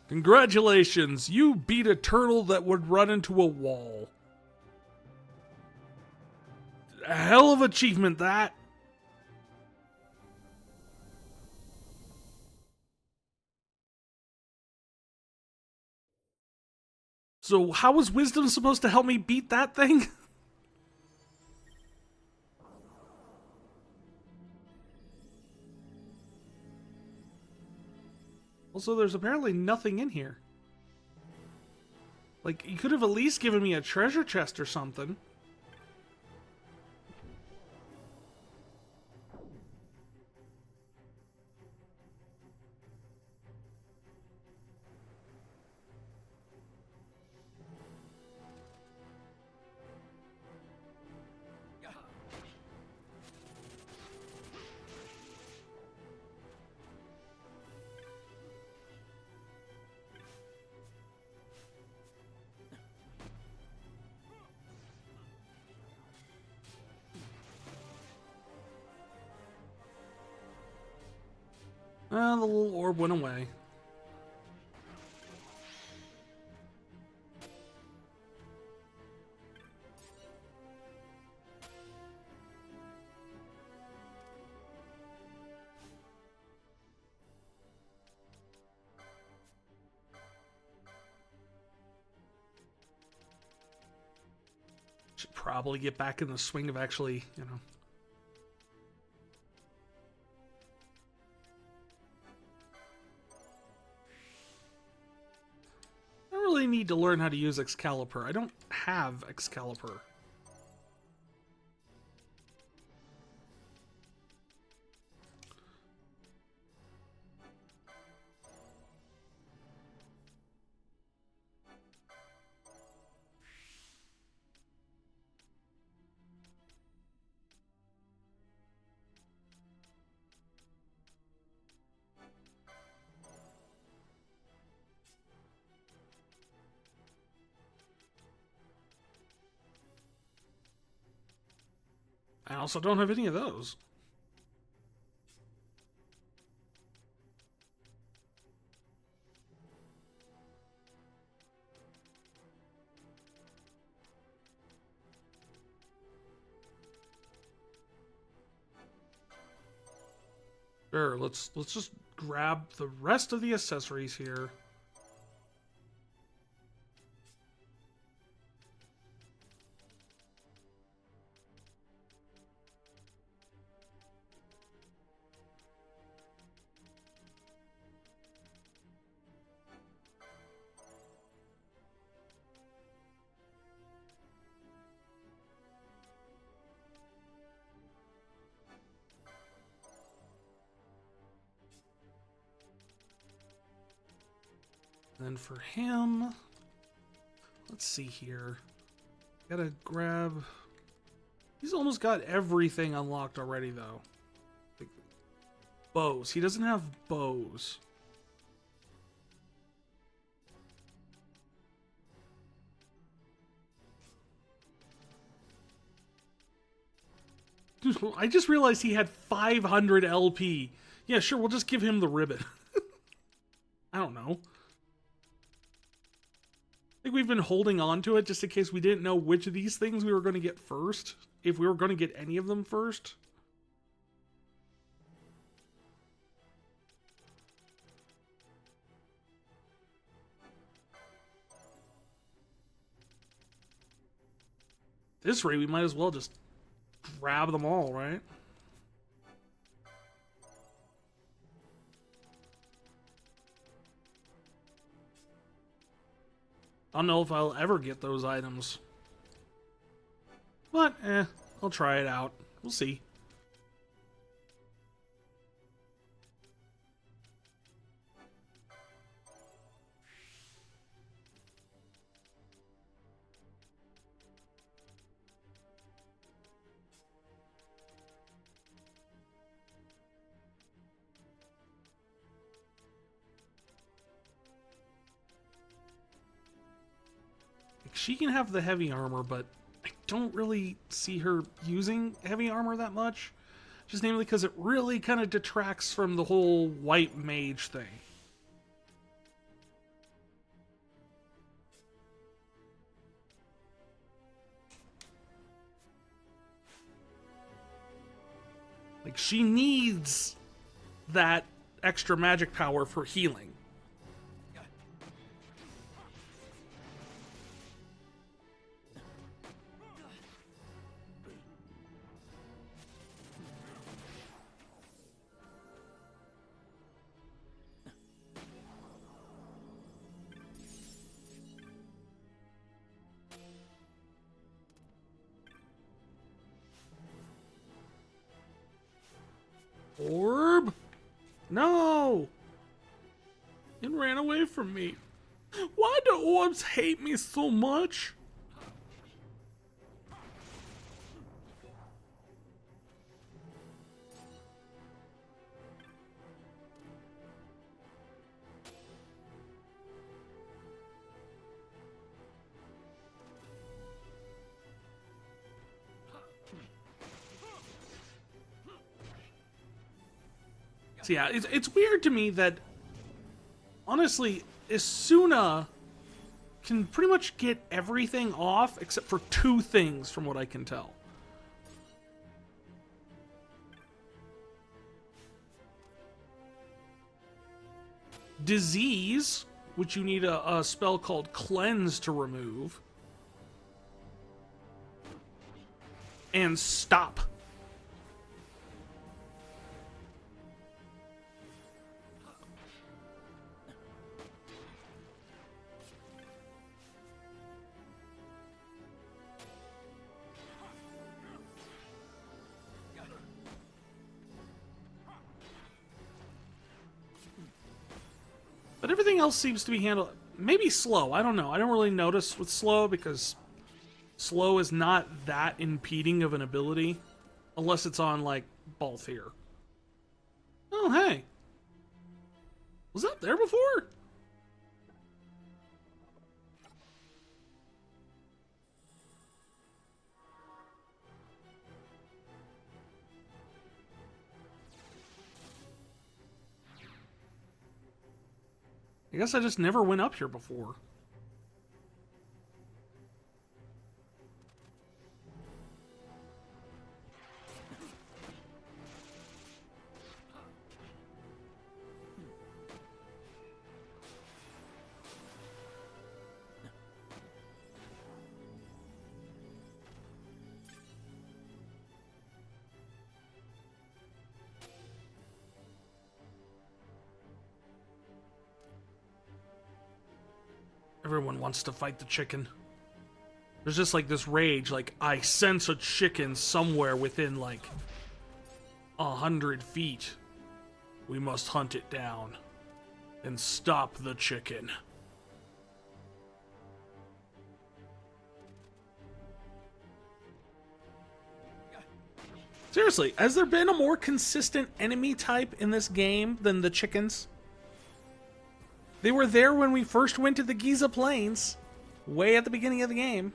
Congratulations, you beat a turtle that would run into a wall. A hell of achievement, that. So how was wisdom supposed to help me beat that thing? Also, there's apparently nothing in here. Like, you could have at least given me a treasure chest or something. The little orb went away. Should probably get back in the swing of actually, you know. I really need to learn how to use Excalibur. I don't have Excalibur. I also don't have any of those. Sure, let's just grab the rest of the accessories here. Then for him, let's see here. Gotta grab... He's almost got everything unlocked already, though. Like, bows. He doesn't have bows. Dude, I just realized he had 500 LP. Yeah, sure, we'll just give him the ribbon. I don't know. I think we've been holding on to it just in case we didn't know which of these things we were going to get first. If we were going to get any of them first. At this rate, we might as well just grab them all, right? I don't know if I'll ever get those items. But, I'll try it out. We'll see. She can have the heavy armor, but I don't really see her using heavy armor that much. Just namely because it really kind of detracts from the whole white mage thing. Like, she needs that extra magic power for healing. Orb? No! It ran away from me. Why do orbs hate me so much? So yeah, it's weird to me that, honestly, Isuna can pretty much get everything off except for two things from what I can tell. Disease, which you need a spell called Cleanse to remove. And Stop. But everything else seems to be handled... Maybe slow. I don't know. I don't really notice with slow because slow is not that impeding of an ability. Unless it's on, like, Balthier. Oh, hey. Was that there before? I guess I just never went up here before. Everyone wants to fight the chicken. There's just like this rage, like, I sense a chicken somewhere within like 100 feet. We must hunt it down and stop the chicken. Seriously, has there been a more consistent enemy type in this game than the chickens? They were there when we first went to the Giza Plains, way at the beginning of the game.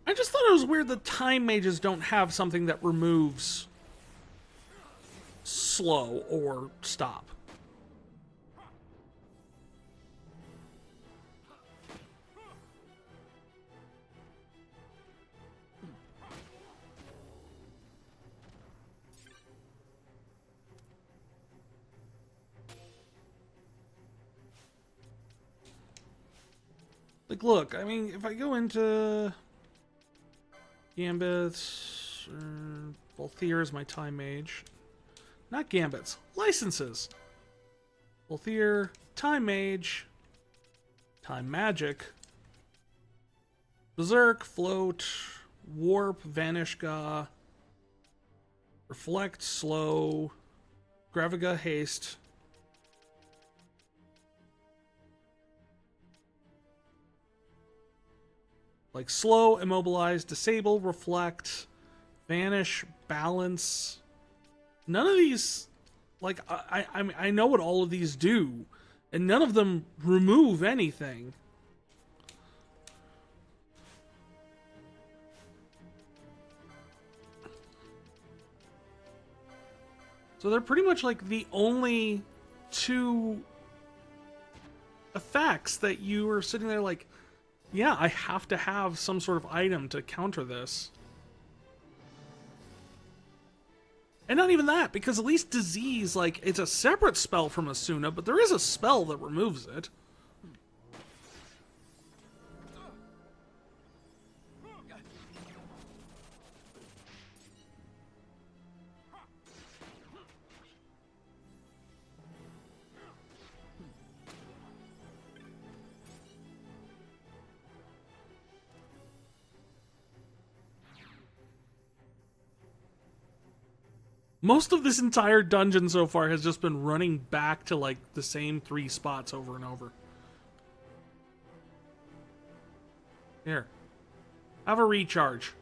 I just thought it was weird that time mages don't have something that removes slow or stop. Like, look, I mean, if I go into Gambits, Balthier is my time mage. Not Gambits, licenses. Balthier, time mage, time magic, Berserk, float, warp, vanish ga, reflect, slow, Graviga, haste. Like slow, immobilize, disable, reflect, vanish, balance. None of these, like, I know what all of these do, and none of them remove anything. So they're pretty much like the only two effects that you are sitting there like, yeah, I have to have some sort of item to counter this. And not even that, because at least disease, like, it's a separate spell from Asuna, but there is a spell that removes it. Most of this entire dungeon so far has just been running back to, like, the same 3 spots over and over. Here. Have a recharge.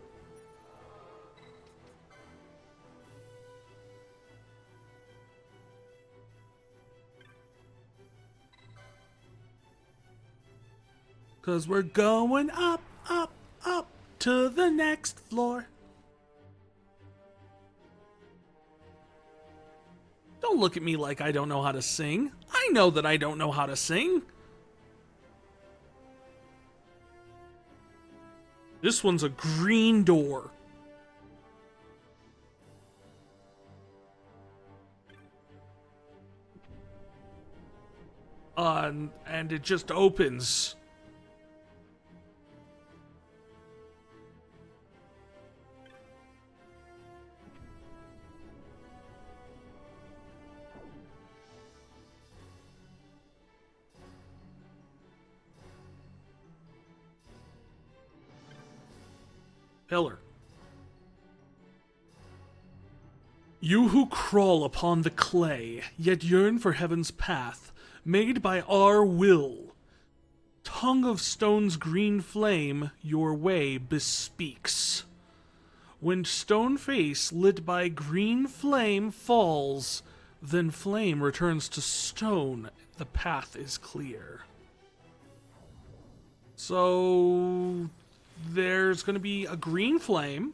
Cause we're going up, up, up to the next floor. Don't look at me like I don't know how to sing. I know that I don't know how to sing. This one's a green door. And it just opens. Pillar. You who crawl upon the clay, yet yearn for heaven's path, made by our will. Tongue of stone's green flame your way bespeaks. When stone face lit by green flame falls, then flame returns to stone, the path is clear. So there's going to be a green flame,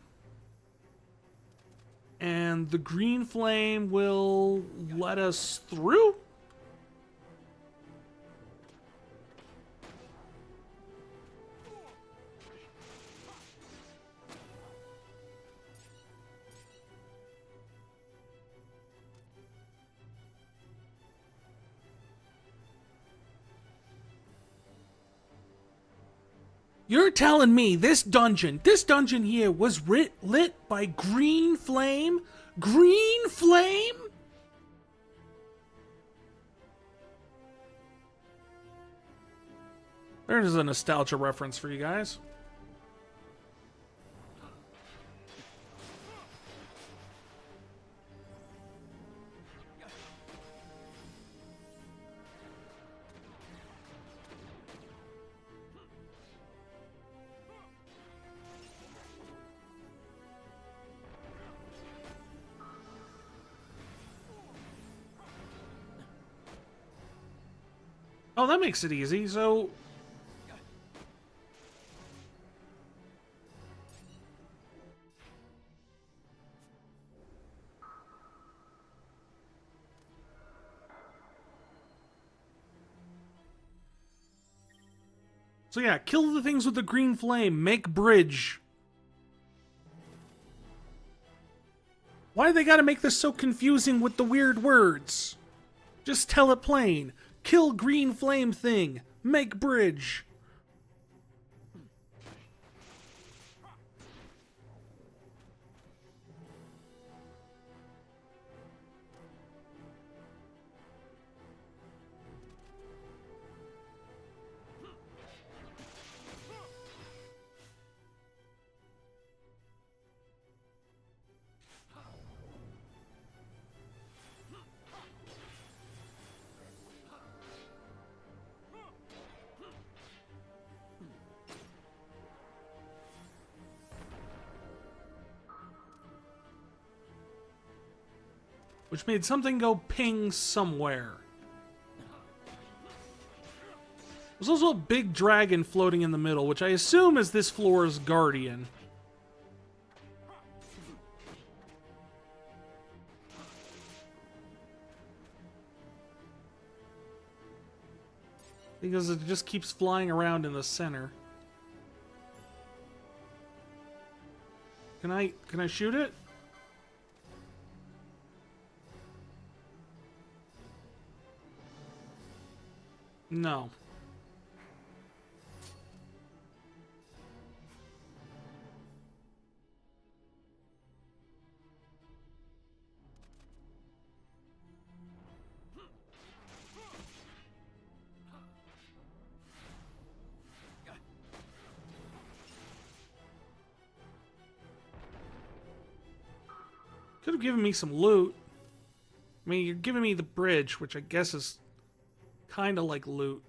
and the green flame will let us through. You're telling me this dungeon here was lit by green flame? Green flame? There's a nostalgia reference for you guys. Oh, that makes it easy, so... So yeah, kill the things with the green flame, make bridge. Why do they gotta make this so confusing with the weird words? Just tell it plain. Kill green flame thing. Make bridge. Which made something go ping somewhere. There's also a big dragon floating in the middle, which I assume is this floor's guardian. Because it just keeps flying around in the center. Can I shoot it? No. Could have given me some loot. I mean, you're giving me the bridge, which I guess is kind of like loot.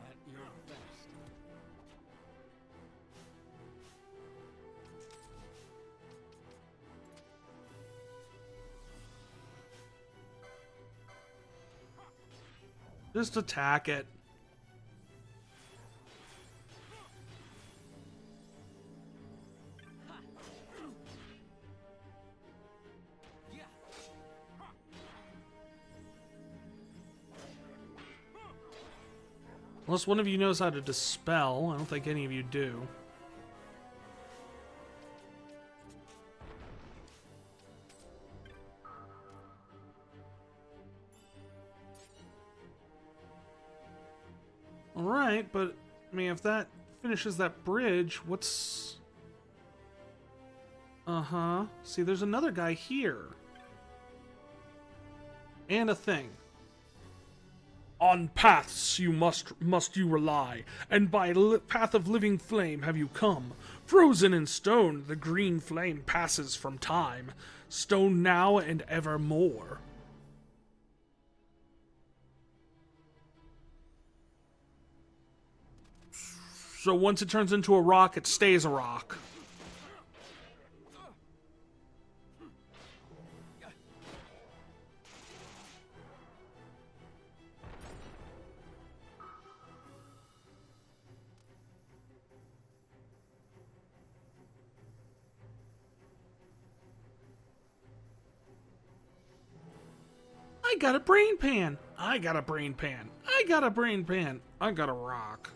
At your best. Just attack it. Unless one of you knows how to dispel. I don't think any of you do. Alright, but, I mean, if that finishes that bridge, what's... Uh-huh. See, there's another guy here. And a thing. On paths you must you rely, and by path of living flame have you come. Frozen in stone, the green flame passes from time, stone now and evermore. So once it turns into a rock, it stays a rock. I got a brain pan. I got a brain pan. I got a brain pan. I got a rock.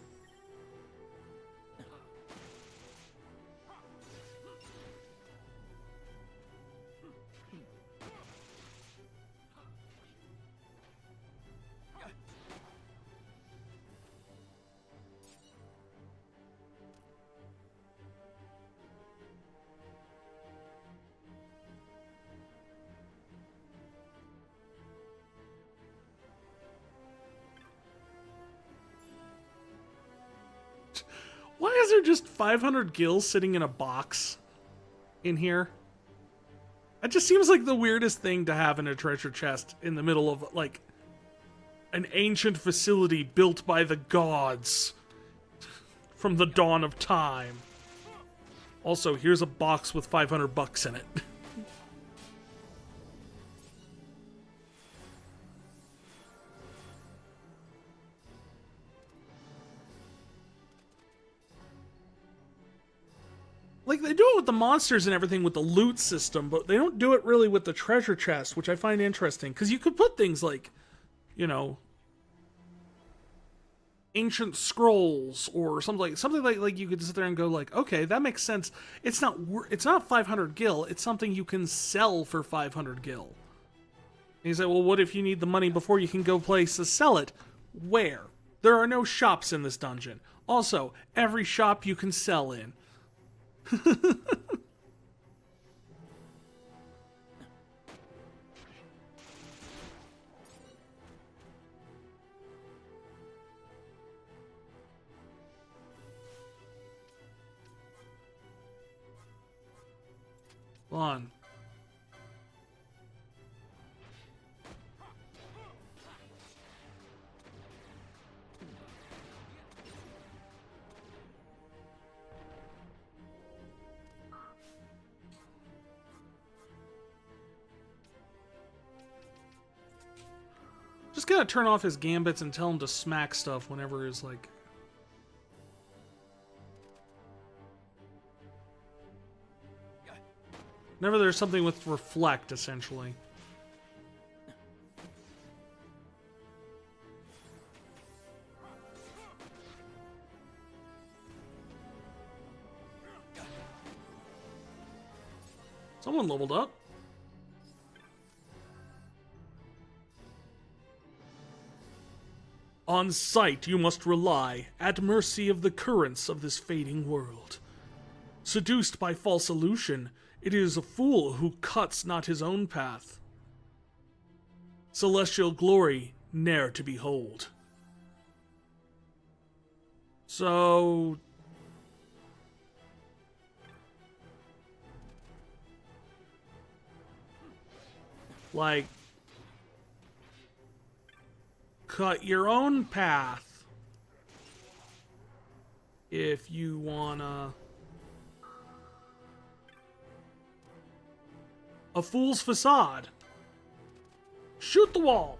Why is there just 500 gills sitting in a box in here? It just seems like the weirdest thing to have in a treasure chest in the middle of, like, an ancient facility built by the gods from the dawn of time. Also, here's a box with 500 bucks in it. Like, they do it with the monsters and everything with the loot system, but they don't do it really with the treasure chest, which I find interesting. Because you could put things like, you know, ancient scrolls or something like you could sit there and go like, okay, that makes sense. It's not 500 gil. It's something you can sell for 500 gil. And you say, well, what if you need the money before you can go place to sell it? Where? There are no shops in this dungeon. Also, every shop you can sell in. Come on. Just gotta turn off his gambits and tell him to smack stuff whenever he's like... Whenever there's something with reflect, essentially. Someone leveled up. On sight you must rely, at mercy of the currents of this fading world. Seduced by false illusion, it is a fool who cuts not his own path. Celestial glory ne'er to behold. So... like... cut your own path if you wanna. A fool's facade. Shoot the wall.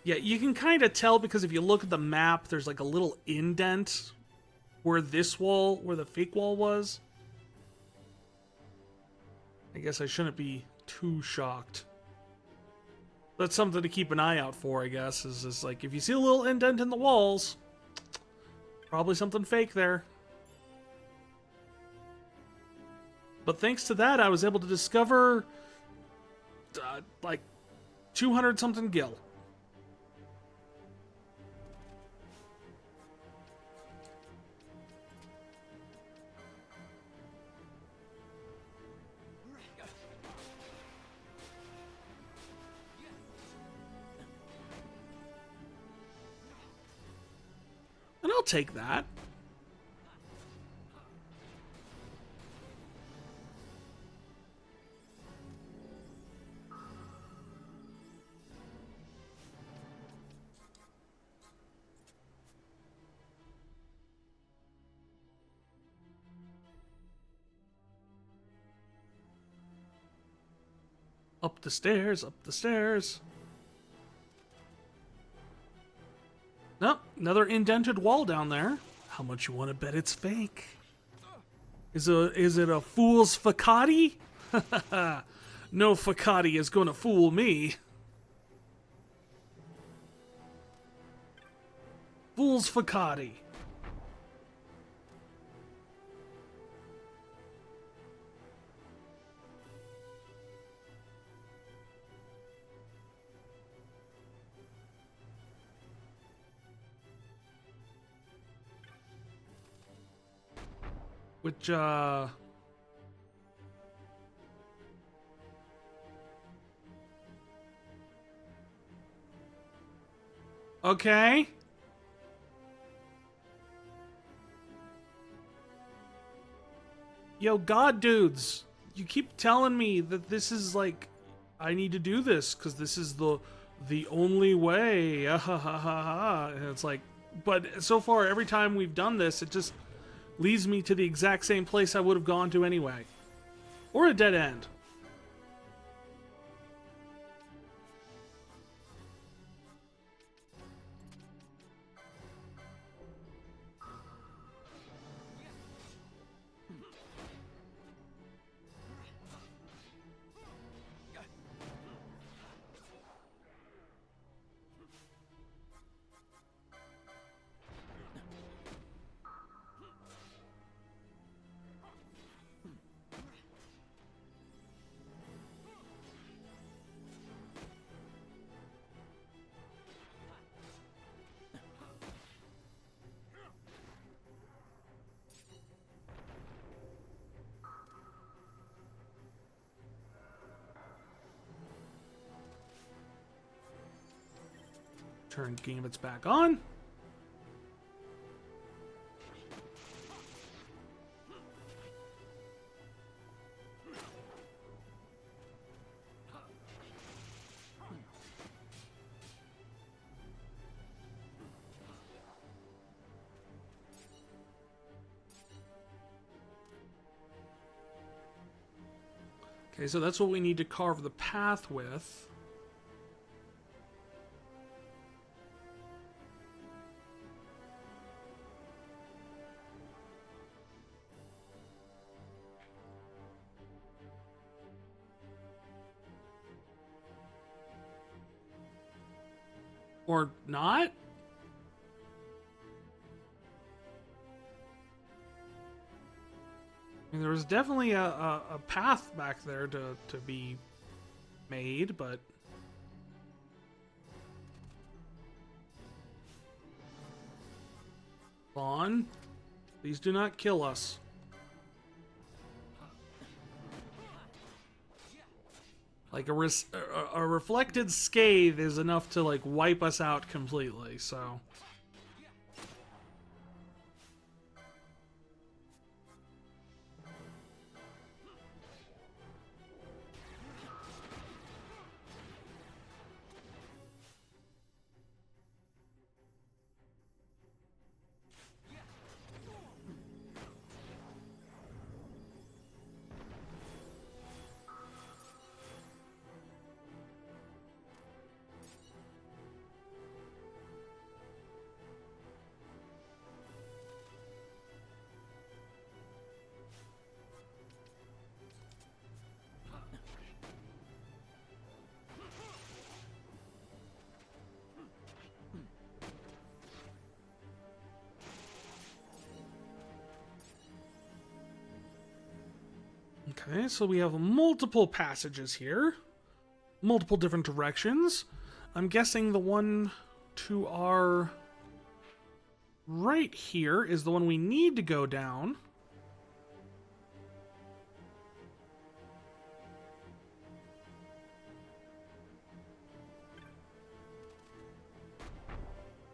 Yeah, you can kind of tell because if you look at the map, there's like a little indent where this wall, where the fake wall was. I guess I shouldn't be too shocked. That's something to keep an eye out for, I guess, is just like, if you see a little indent in the walls, probably something fake there. But thanks to that, I was able to discover, like, 200-something gil. And I'll take that. Up the stairs, up the stairs. Nope, another indented wall down there. How much you want to bet it's fake? Is it a fool's facade? No facade is gonna fool me. Fool's facade. Which, okay. Yo, God dudes, you keep telling me that this is like, I need to do this because this is the only way. And it's like, but so far every time we've done this, it just leads me to the exact same place I would have gone to anyway. Or a dead end. Turn Gambits back on. Okay, so that's what we need to carve the path with. Or not? I mean, there was definitely a path back there to be made, but... Vaughn, please do not kill us. Like, a reflected scathe is enough to, like, wipe us out completely, so... Okay, so we have multiple passages here. Multiple different directions. I'm guessing the one to our right here is the one we need to go down.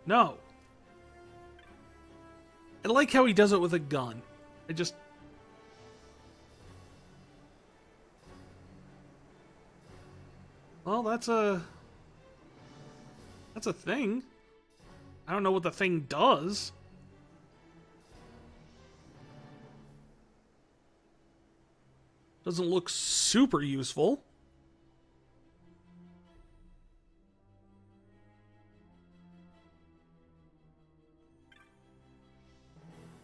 No. I like how he does it with a gun. I just... Well, that's a thing. I don't know what the thing does. Doesn't look super useful.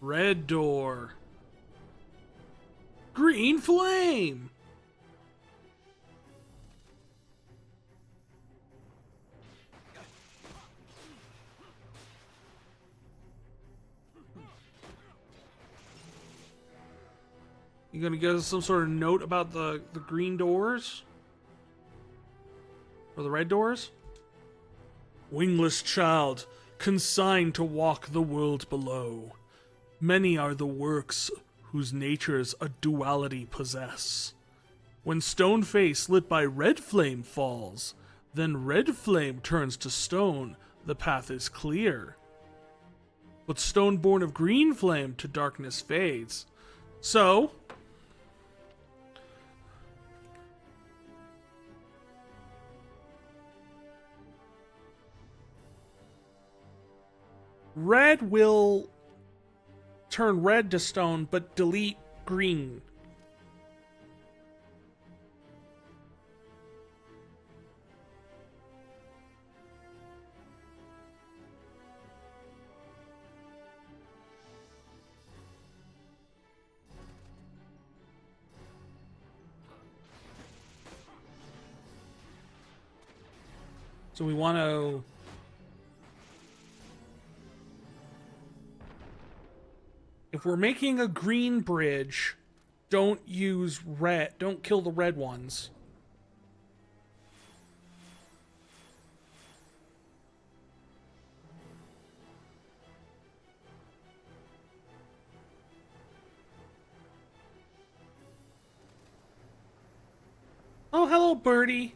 Red door. Green flame. You gonna give us some sort of note about the green doors? Or the red doors? Wingless child, consigned to walk the world below. Many are the works whose natures a duality possess. When stone face lit by red flame falls, then red flame turns to stone, the path is clear. But stone born of green flame to darkness fades. So... red will turn red to stone, but delete green. So we want to... If we're making a green bridge, don't use red. Don't kill the red ones. Oh, hello, birdie.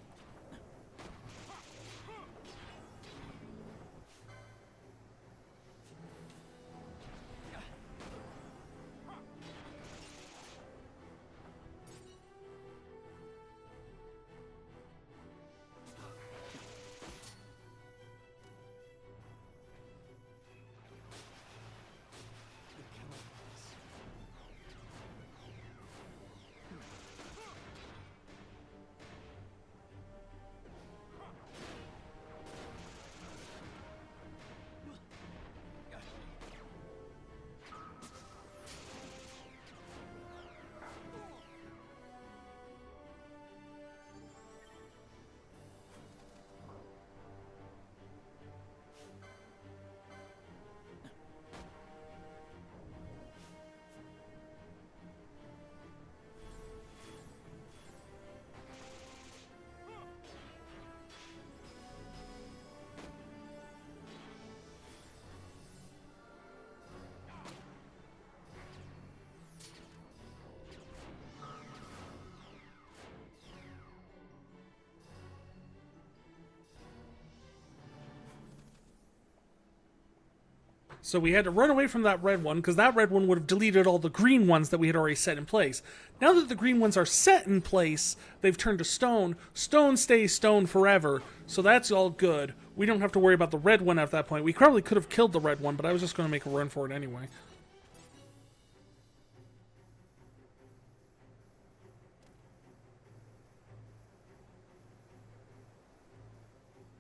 So we had to run away from that red one, because that red one would have deleted all the green ones that we had already set in place. Now that the green ones are set in place, they've turned to stone. Stone stays stone forever, so that's all good. We don't have to worry about the red one at that point. We probably could have killed the red one, but I was just going to make a run for it anyway.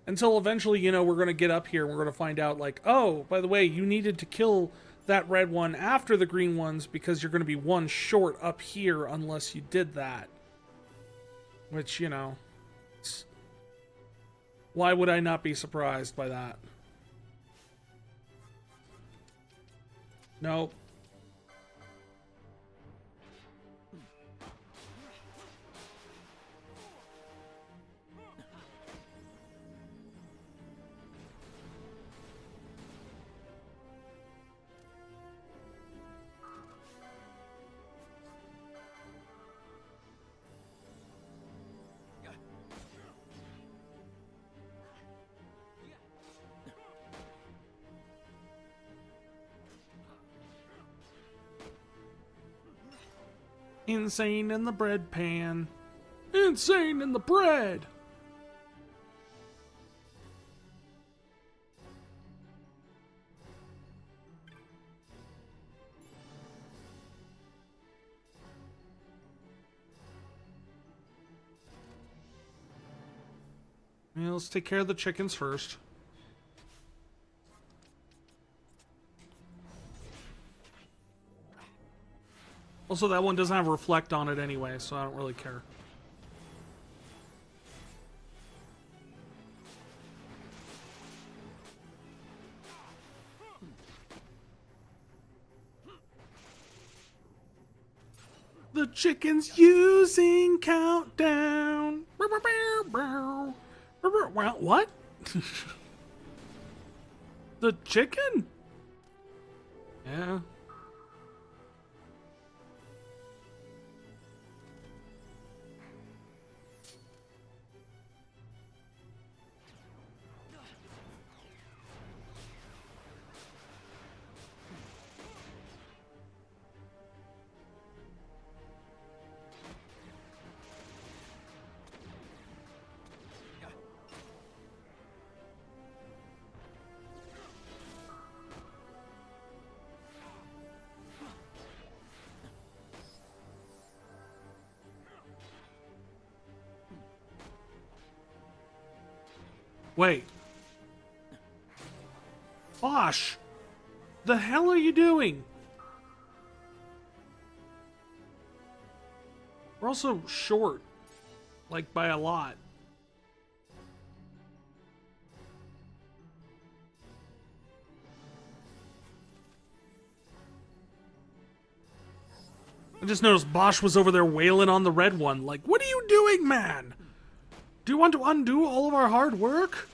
Until eventually, you know, we're going to get up here and we're going to find out, like, oh, by the way, you needed to kill that red one after the green ones because you're going to be one short up here unless you did that. Which, you know, why would I not be surprised by that? Nope. Insane in the bread pan. Insane in the bread! Yeah, let's take care of the chickens first. Also, that one doesn't have a reflect on it anyway, so I don't really care. The chicken's using countdown. Well, what? The chicken? Yeah. Wait. Bosh! The hell are you doing? We're also short. Like, by a lot. I just noticed Bosch was over there wailing on the red one. Like, what are you doing, man? Do you want to undo all of our hard work?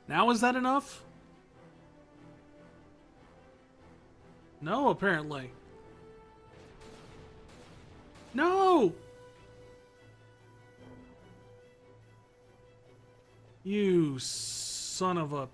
Now is that enough? No, apparently. No! You son of a...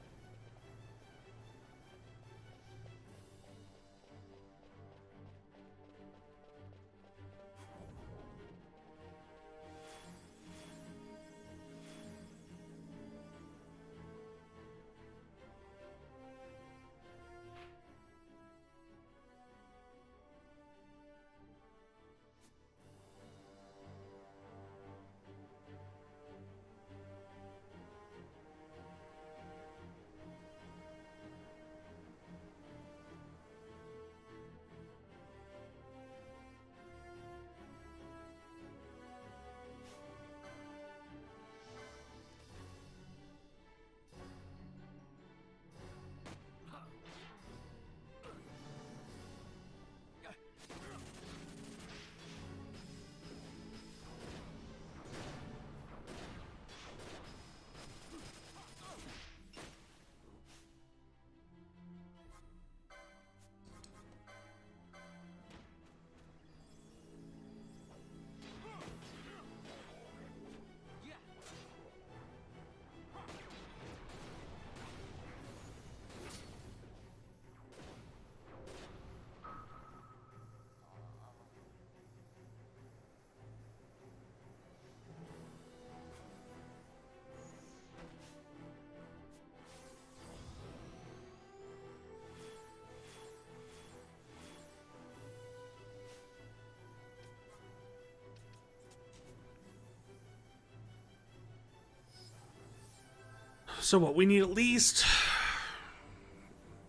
So what, we need at least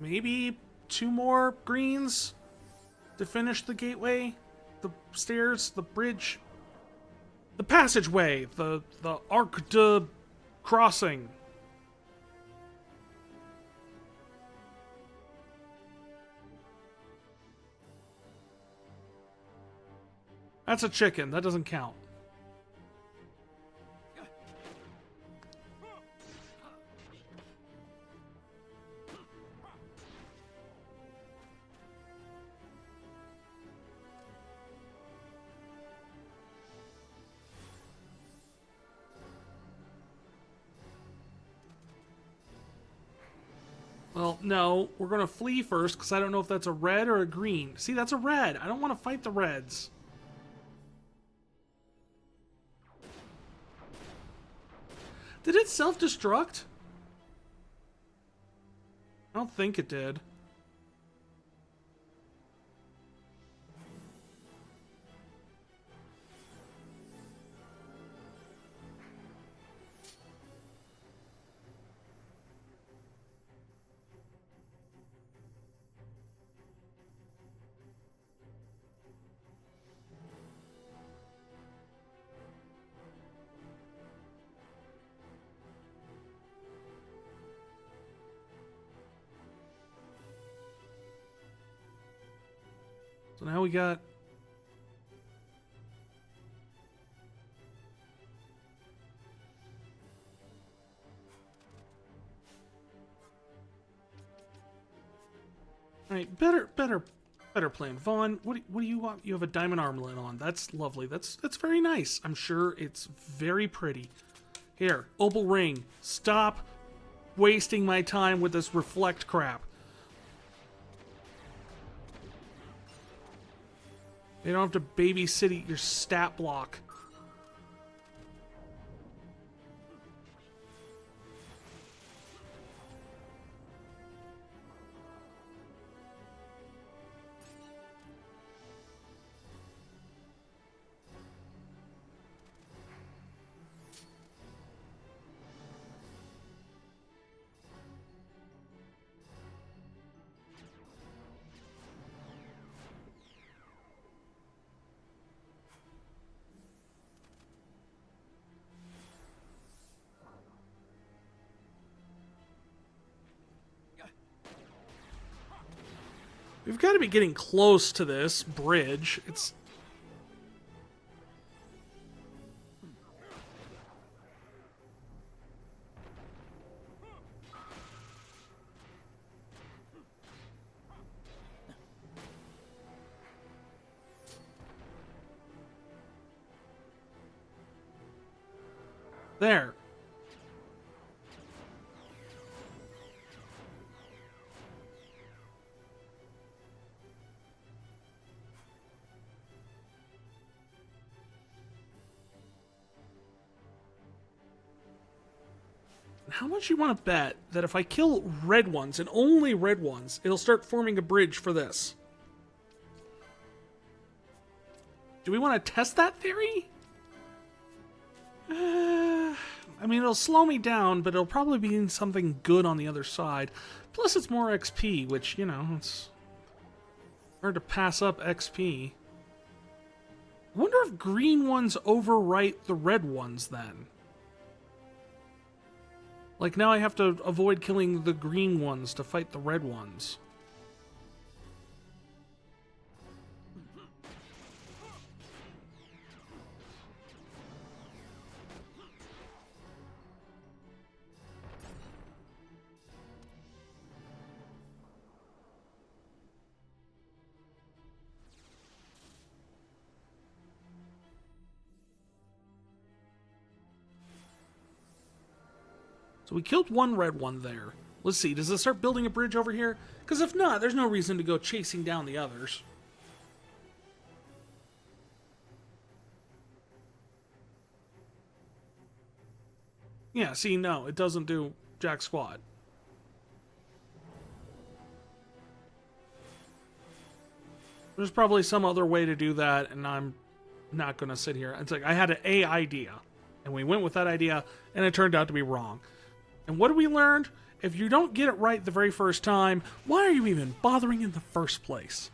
maybe 2 more greens to finish the gateway, the stairs, the bridge, the passageway, the Arc de Crossing. That's a chicken. That doesn't count. Well, no, we're going to flee first because I don't know if that's a red or a green. See, that's a red. I don't want to fight the reds. Did it self-destruct? I don't think it did. So now we got... Alright, better plan. Vaughn, what do you want? You have a diamond armlet on. That's lovely. That's very nice. I'm sure it's very pretty. Here, opal ring. Stop wasting my time with this reflect crap. You don't have to babysit your stat block. We've got to be getting close to this bridge. It's... There. How much you want to bet that if I kill red ones, and only red ones, it'll start forming a bridge for this? Do we want to test that theory? I mean, it'll slow me down, but it'll probably be something good on the other side. Plus, it's more XP, which, you know, it's hard to pass up XP. I wonder if green ones overwrite the red ones, then. Like, now I have to avoid killing the green ones to fight the red ones. So we killed one red one there. Let's see, does it start building a bridge over here? Because if not, there's no reason to go chasing down the others. Yeah, see, no, it doesn't do jack squat. There's probably some other way to do that, and I'm not going to sit here. It's like, I had an idea, and we went with that idea, and it turned out to be wrong. And what do we learn? If you don't get it right the very first time, why are you even bothering in the first place?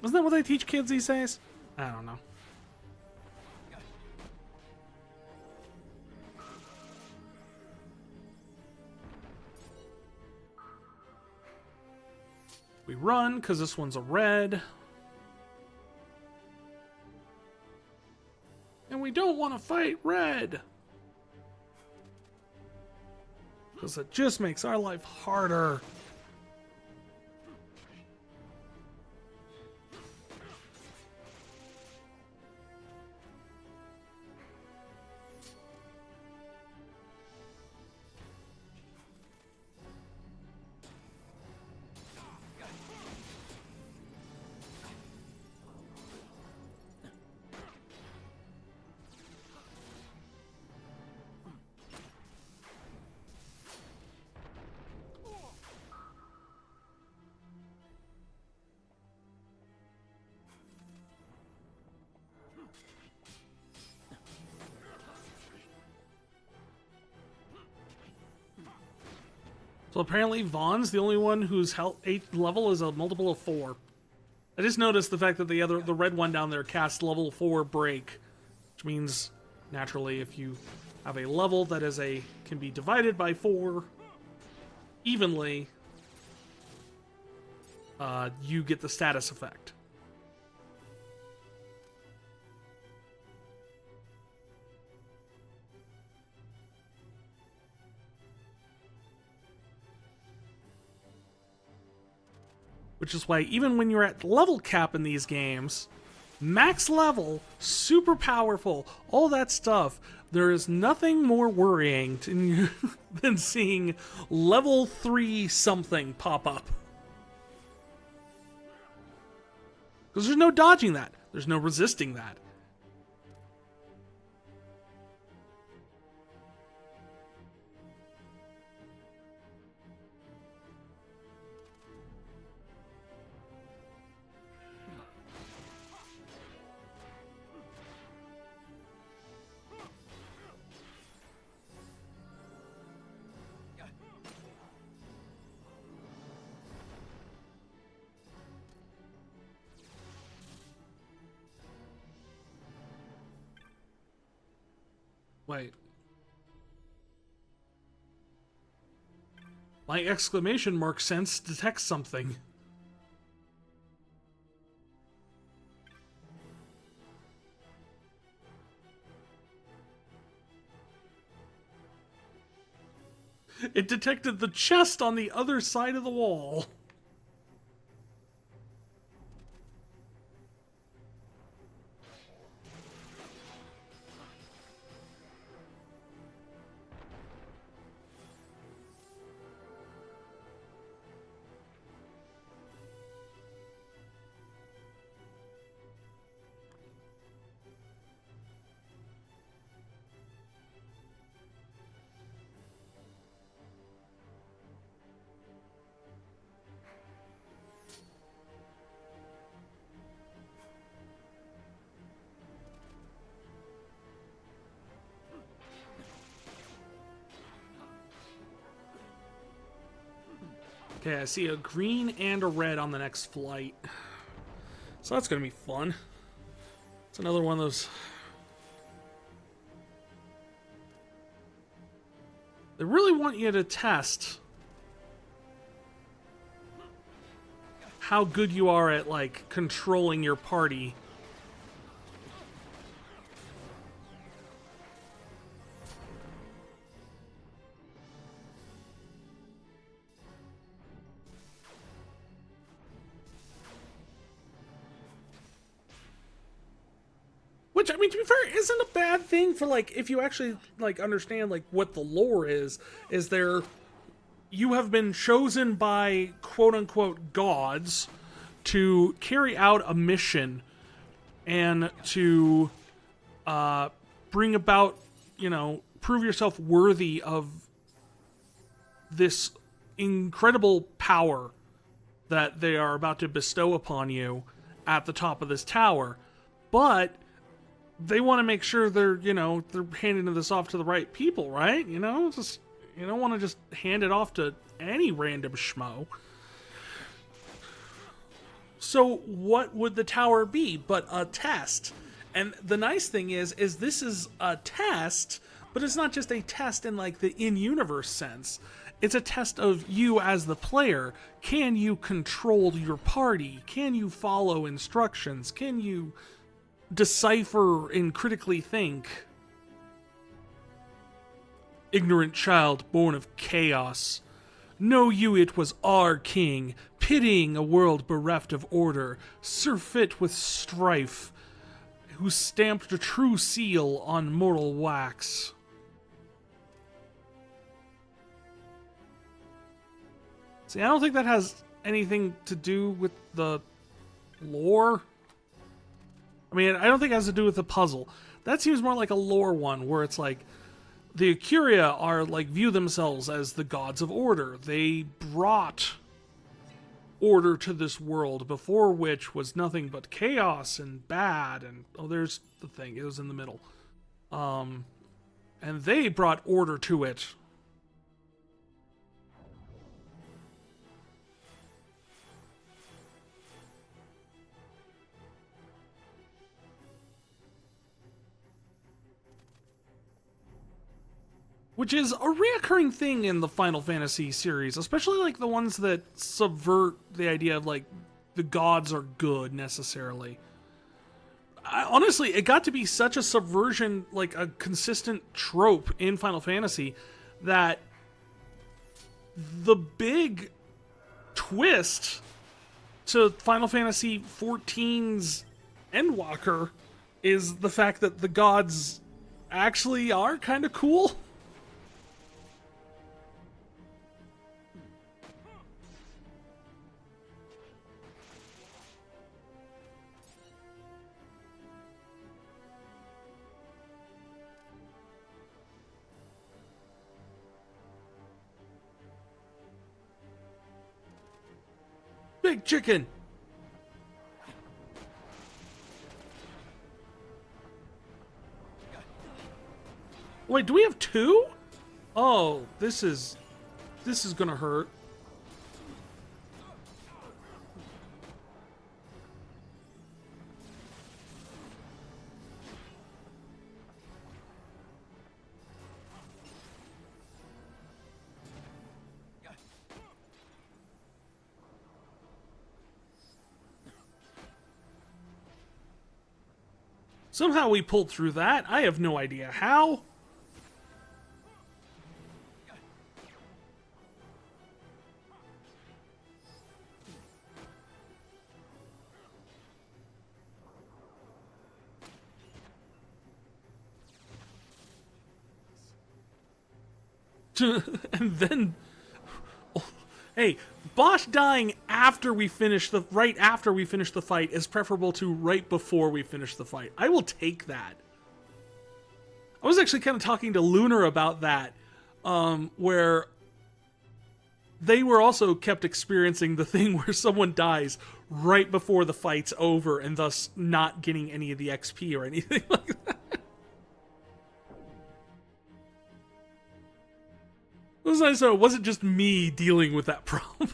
Isn't that what they teach kids these days? I don't know. We run, because this one's a red. And we don't want to fight red. Because it just makes our life harder. So apparently Vaughn's the only one whose health 8th level is a multiple of 4. I just noticed the fact that the red one down there casts level 4 break, which means naturally if you have a level that is can be divided by 4 evenly, you get the status effect. Which is why even when you're at level cap in these games, max level, super powerful, all that stuff, there is nothing more worrying than seeing level 3 something pop up. Because there's no dodging that. There's no resisting that. Wait. My exclamation mark sense detects something. It detected the chest on the other side of the wall. Okay, I see a green and a red on the next flight. So that's going to be fun. It's another one of those... They really want you to test how good you are at, like, controlling your party. Which, I mean, to be fair, isn't a bad thing for, like, if you actually, like, understand, like, what the lore is there, you have been chosen by quote-unquote gods to carry out a mission and to bring about, you know, prove yourself worthy of this incredible power that they are about to bestow upon you at the top of this tower. But they want to make sure they're, they're handing this off to the right people, right? Just you don't want to just hand it off to any random schmo. So what would the tower be but a test? And the nice thing is this is a test, but it's not just a test in like the in-universe sense. It's a test of you as the player. Can you control your party? Can you follow instructions? Can you decipher and critically think? Ignorant child born of chaos. Know you it was our king, pitying a world bereft of order, surfeit with strife, who stamped a true seal on mortal wax. See, I don't think that has anything to do with the lore. I mean, I don't think it has to do with the puzzle. That seems more like a lore one, where it's like, the Acuria are, like, view themselves as the gods of order. They brought order to this world, before which was nothing but chaos and bad, and, oh, there's the thing, it was in the middle. And they brought order to it. Which is a reoccurring thing in the Final Fantasy series, especially like the ones that subvert the idea of like the gods are good necessarily. Honestly, it got to be such a subversion, like a consistent trope in Final Fantasy, that the big twist to Final Fantasy XIV's Endwalker is the fact that the gods actually are kind of cool. Big chicken! Wait, do we have two? Oh, this is gonna hurt. Somehow we pulled through that. I have no idea how. And then, hey, boss dying after we finish right after we finish the fight is preferable to right before we finish the fight. I will take that. I was actually kind of talking to Lunar about that, where they were also kept experiencing the thing where someone dies right before the fight's over and thus not getting any of the XP or anything like that. It was nice, so it wasn't just me dealing with that problem.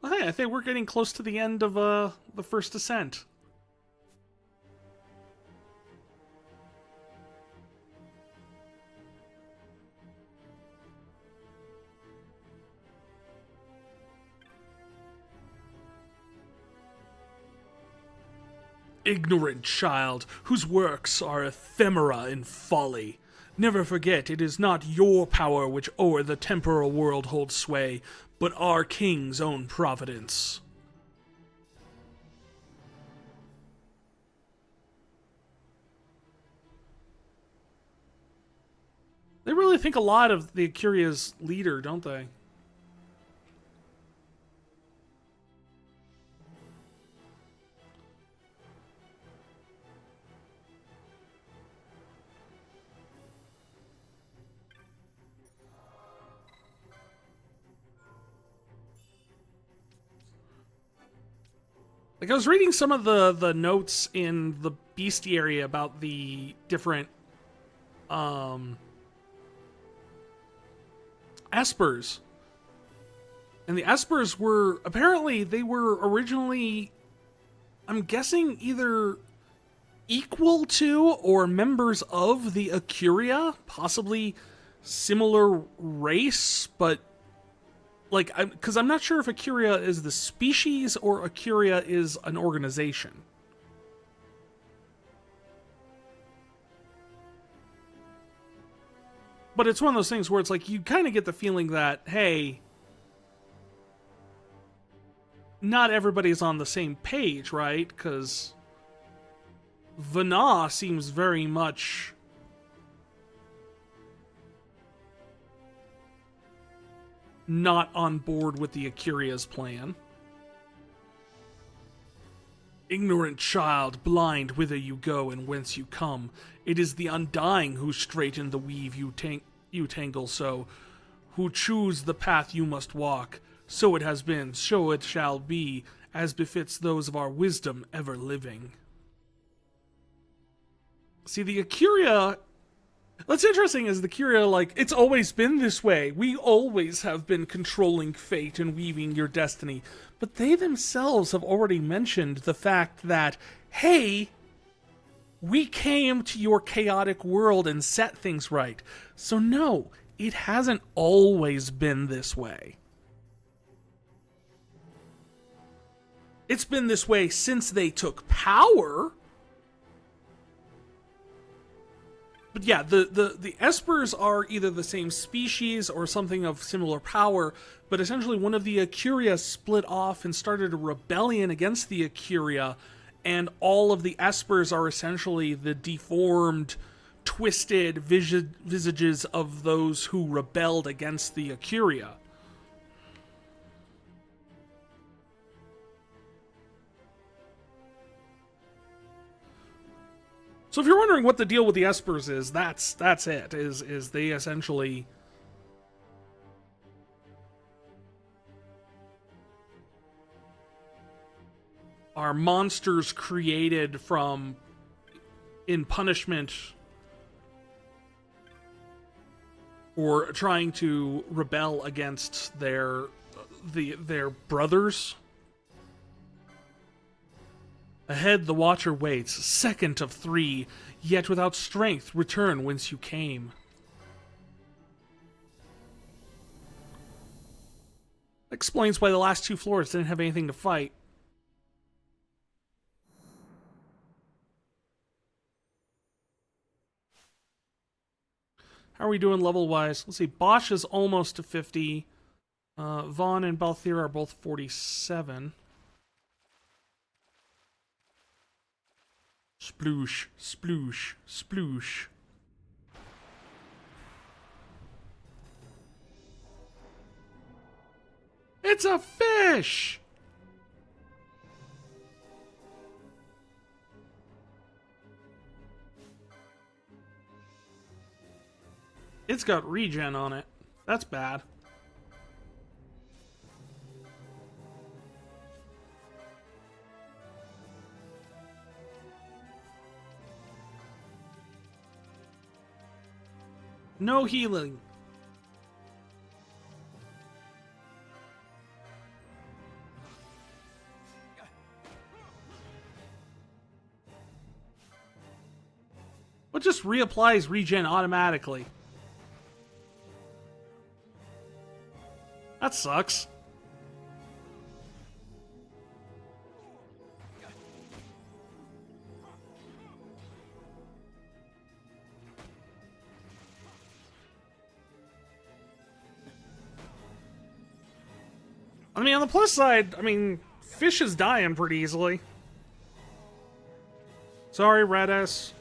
Well, hey, I think we're getting close to the end of the first ascent. Ignorant child, whose works are ephemera and folly. Never forget, it is not your power which o'er the temporal world holds sway, but our king's own providence. They really think a lot of the Acuria's leader, don't they? Like, I was reading some of the notes in the bestiary about the different espers. And the espers were, apparently, they were originally, I'm guessing, either equal to or members of the Acuria, possibly similar race, but like, because I'm not sure if Acuria is the species or Acuria is an organization. But it's one of those things where it's like, you kind of get the feeling that, hey, not everybody's on the same page, right? Because Vana seems very much not on board with the Acuria's plan. Ignorant child, blind whither you go and whence you come. It is the undying who straighten the weave you tangle so, who choose the path you must walk. So it has been, so it shall be, as befits those of our wisdom ever living. See, the Acuria, what's interesting is the Acuria, like, it's always been this way. We always have been controlling fate and weaving your destiny. But they themselves have already mentioned the fact that, hey, we came to your chaotic world and set things right. So no, it hasn't always been this way. It's been this way since they took power. But yeah, the espers are either the same species or something of similar power, but essentially one of the Acuria split off and started a rebellion against the Acuria, and all of the espers are essentially the deformed, twisted visages of those who rebelled against the Acuria. So if you're wondering what the deal with the espers is, that's it. Is they essentially are monsters created from in punishment or trying to rebel against their brothers. Ahead the watcher waits, second of 3, yet without strength return whence you came. Explains why the last 2 floors didn't have anything to fight. How are we doing level-wise? Let's see, Bosch is almost to 50. Vaughn and Balthier are both 47. Sploosh, sploosh, sploosh. It's a fish! It's got regen on it. That's bad. No healing. What just reapplies regen automatically? That sucks. I mean, on the plus side, I mean, fish is dying pretty easily. Sorry, Redis.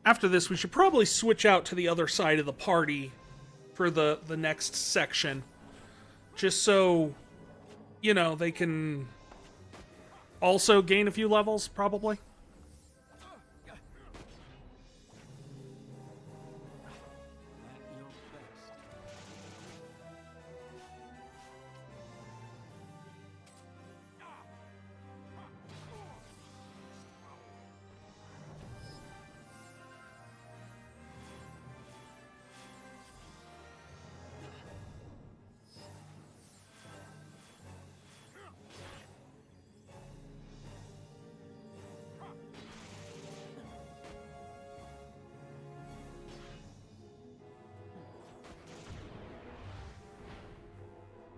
After this, we should probably switch out to the other side of the party for the next section. Just so, you know, they can also gain a few levels, probably. At your best.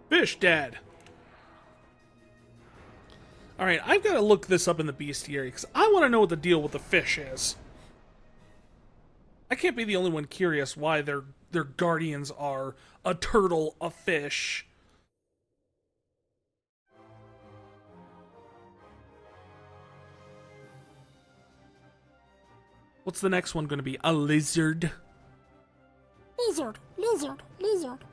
Fish dead. Alright, I've got to look this up in the bestiary, because I want to know what the deal with the fish is. I can't be the only one curious why their guardians are a turtle, a fish. What's the next one going to be? A lizard? Lizard, lizard, lizard.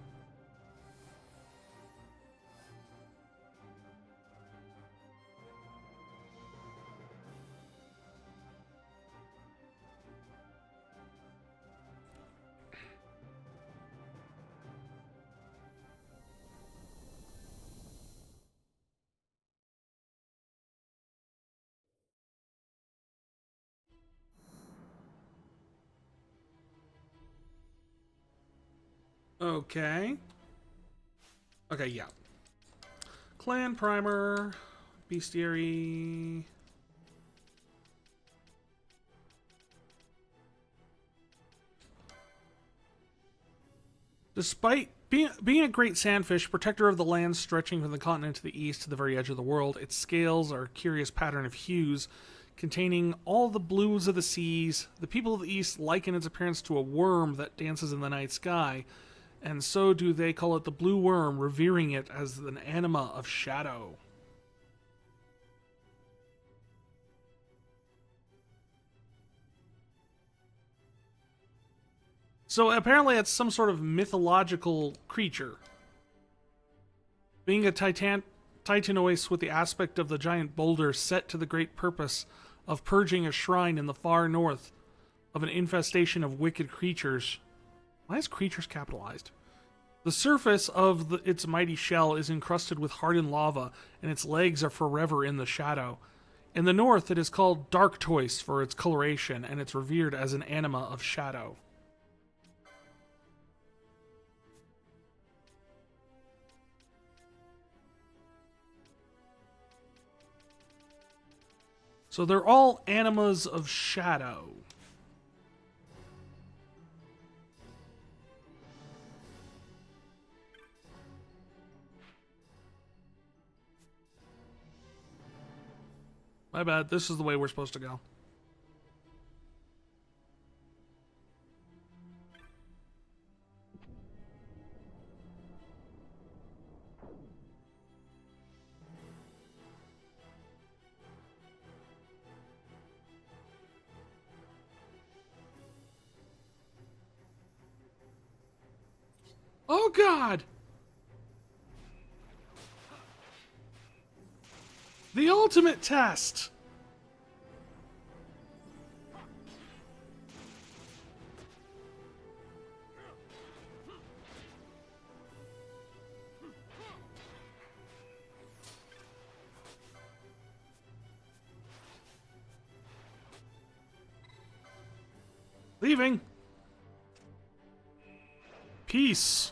Okay. Okay, yeah. Clan primer, bestiary. Despite being a great sandfish, protector of the lands stretching from the continent to the east to the very edge of the world, its scales are a curious pattern of hues, containing all the blues of the seas. The people of the east liken its appearance to a worm that dances in the night sky, and so do they call it the blue worm, revering it as an anima of shadow. So apparently it's some sort of mythological creature. Being a titanois with the aspect of the giant boulder set to the great purpose of purging a shrine in the far north of an infestation of wicked creatures. Why is creatures capitalized? The surface of its mighty shell is encrusted with hardened lava, and its legs are forever in the shadow. In the north, it is called Darktois for its coloration, and it's revered as an anima of shadow. So they're all animas of shadow. My bad, this is the way we're supposed to go. Oh God! The ultimate test! Leaving. Peace.